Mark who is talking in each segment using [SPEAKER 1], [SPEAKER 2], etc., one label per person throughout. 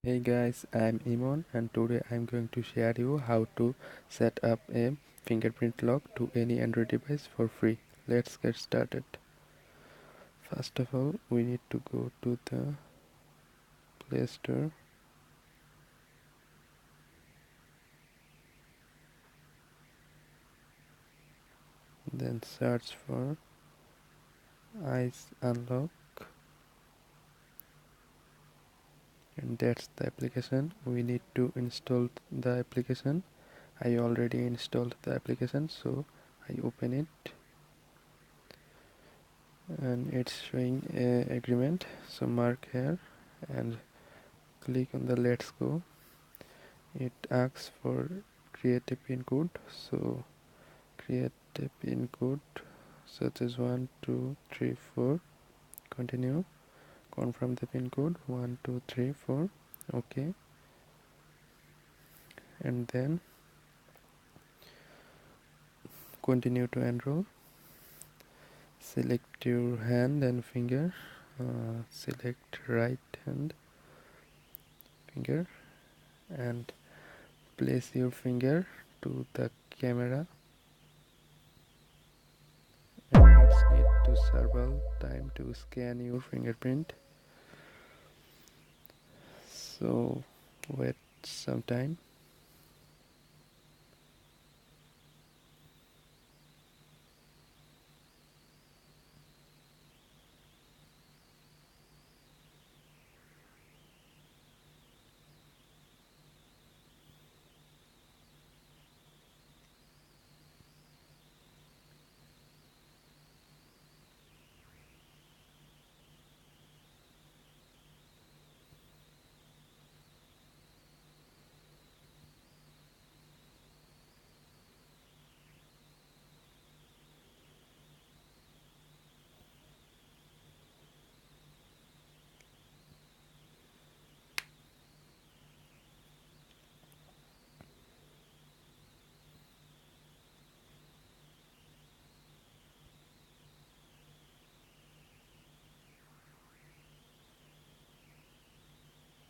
[SPEAKER 1] Hey guys, I'm Imon and today I'm going to share you how to set up a fingerprint lock to any Android device for free. Let's get started. First of all, we need to go to the Play Store, then search for Eyes Unlock, and that's the application. We need to install the application. I already installed the application, so I open it and it's showing a agreement. So mark here and click on the let's go. It asks for create a pin code, so create a pin code such as 1234. Continue, confirm the pin code 1234. Okay, and then continue to enroll. Select your hand and finger. Select right hand finger and place your finger to the camera, and it's need to several time to scan your fingerprint, so wait some time.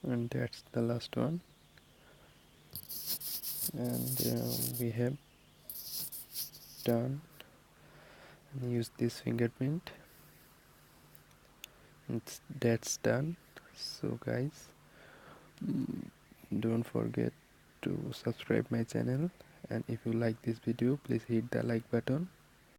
[SPEAKER 1] And that's the last one, and we have done and use this fingerprint. That's done. So guys, don't forget to subscribe my channel, and if you like this video, please hit the like button.